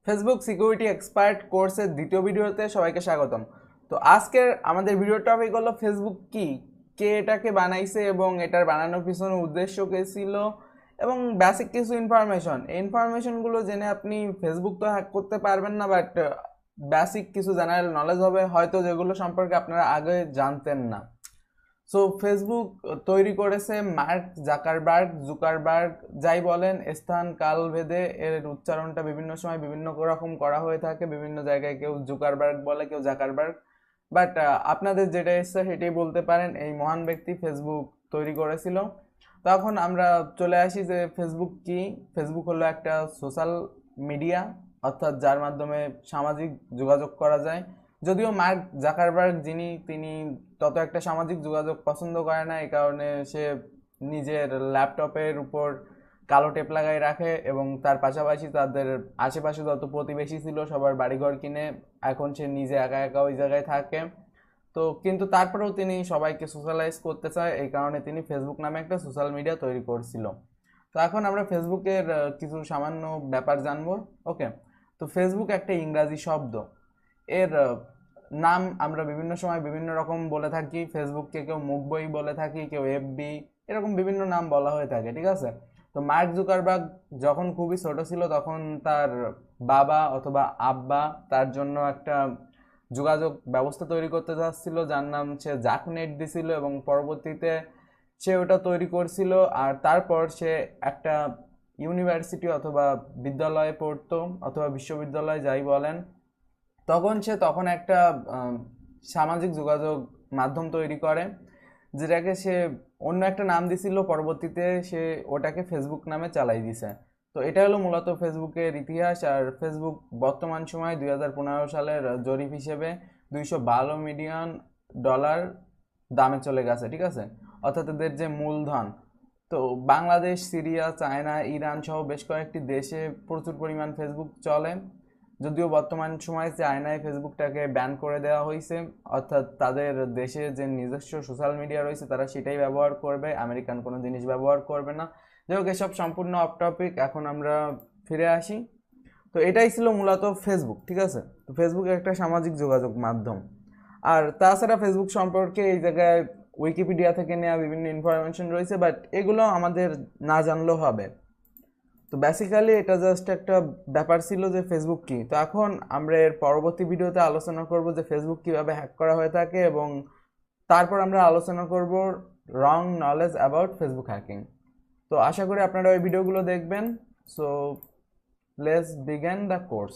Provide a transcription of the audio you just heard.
Facebook security expert কোর্সের দ্বিতীয় ভিডিওতে সবাইকে স্বাগতম। তো আজকের আমাদের ভিডিও টপিক হলো ফেসবুক কি, কে এটাকে বানাইছে এবং এটার বানানোর পিছনে উদ্দেশ্য কে ছিল এবং বেসিক কিছু ইনফরমেশন। এই ইনফরমেশনগুলো জেনে আপনি ফেসবুক তো হ্যাক করতে পারবেন না, বাট বেসিক কিছু জেনারেল নলেজ হবে হয়তো, যেগুলো সম্পর্কে আপনারা আগে জানতেন না। সো ফেসবুক তৈরি করেছে মার্ক জুকারবার্গ, যাই বলেন, স্থান কাল ভেদে এর উচ্চারণটা বিভিন্ন সময় বিভিন্ন রকম করা হয়ে থাকে। বিভিন্ন জায়গায় কেউ জুকারবার্গ বলে, কেউ জাকারবার্গ, বাট আপনাদের যেটা ইচ্ছা সেটাই বলতে পারেন। এই মহান ব্যক্তি ফেসবুক তৈরি করেছিল। তখন আমরা চলে আসি যে ফেসবুক কি। ফেসবুক হলো একটা সোশ্যাল মিডিয়া, অর্থাৎ যার মাধ্যমে সামাজিক যোগাযোগ করা যায়। যদিও মার্ক জাকারবার্গ তিনি তত একটা সামাজিক যোগাযোগ পছন্দ করে না, এই কারণে সে নিজের ল্যাপটপের উপর কালো টেপ লাগাই রাখে এবং তার পাশাপাশি তাদের আশেপাশে যত প্রতিবেশী ছিল সবার বাড়িঘর কিনে এখন সে নিজে একা একা ওই জায়গায় থাকে। তো কিন্তু তারপরেও তিনি সবাইকে সোশ্যালাইজ করতে চায়, এই কারণে তিনি ফেসবুক নামে একটা সোশ্যাল মিডিয়া তৈরি করছিল। তো এখন আমরা ফেসবুকের কিছু সামান্য ব্যাপার জানবো। ওকে, তো ফেসবুক একটা ইংরাজি শব্দ। এর নাম আমরা বিভিন্ন সময় বিভিন্ন রকম বলে থাকি। ফেসবুককে কেউ মুখ বই বলে থাকি, কেউ এফবি, এরকম বিভিন্ন নাম বলা হয়ে থাকে, ঠিক আছে। তো মার্ক জুকারবার্গ যখন খুবই ছোট ছিল তখন তার বাবা অথবা আব্বা তার জন্য একটা যোগাযোগ ব্যবস্থা তৈরি করতে চাচ্ছিল, যার নাম সে জাকনেট দিছিল এবং পরবর্তীতে সে ওটা তৈরি করছিল। আর তারপর সে একটা ইউনিভার্সিটি অথবা বিদ্যালয়ে পড়তো, অথবা বিশ্ববিদ্যালয় যাই বলেন। তখন একটা সামাজিক যোগাযোগ মাধ্যম তৈরি করে, যেটাকে সে অন্য একটা নাম দিছিল। পরবর্তীতে সে ওটাকে ফেসবুক নামে চালাই দিছে। তো এটা হলো মূলত ফেসবুকের ইতিহাস। আর ফেসবুক বর্তমান সময় 2015 সালের জরিপ হিসেবে $212 মিলিয়ন দামে চলে গেছে, ঠিক আছে। অর্থাৎ এদের যে মূলধন। তো বাংলাদেশ, সিরিয়া, চায়না, ইরান সহ বেশ কয়েকটি দেশে প্রচুর পরিমাণ ফেসবুক চলে। যদিও বর্তমান সময়ে চায়নায় ফেসবুকটাকে ব্যান করে দেওয়া হয়েছে, অর্থাৎ তাদের দেশে যে নিজস্ব সোশ্যাল মিডিয়া রয়েছে তারা সেটাই ব্যবহার করবে, আমেরিকান কোনো জিনিস ব্যবহার করবে না। যাই হোক, এসব সম্পূর্ণ অফ টপিক। এখন আমরা ফিরে আসি। তো এটাই ছিল মূলত ফেসবুক, ঠিক আছে। তো ফেসবুক একটা সামাজিক যোগাযোগ মাধ্যম। আর তাছাড়া ফেসবুক সম্পর্কে এই জায়গায় উইকিপিডিয়া থেকে নেওয়া বিভিন্ন ইনফরমেশন রয়েছে, বাট এগুলো আমাদের না জানলেও হবে। তো বেসিক্যালি এটা জাস্ট একটা ব্যাপার ছিল যে ফেসবুক কি। তো এখন আমরা এর পরবর্তী ভিডিওতে আলোচনা করব যে ফেসবুক কিভাবে হ্যাক করা হয়ে থাকে, এবং তারপর আমরা আলোচনা করব রং নলেজ অ্যাবাউট ফেসবুক হ্যাকিং। তো আশা করি আপনারা ওই ভিডিওগুলো দেখবেন। So let's begin the course.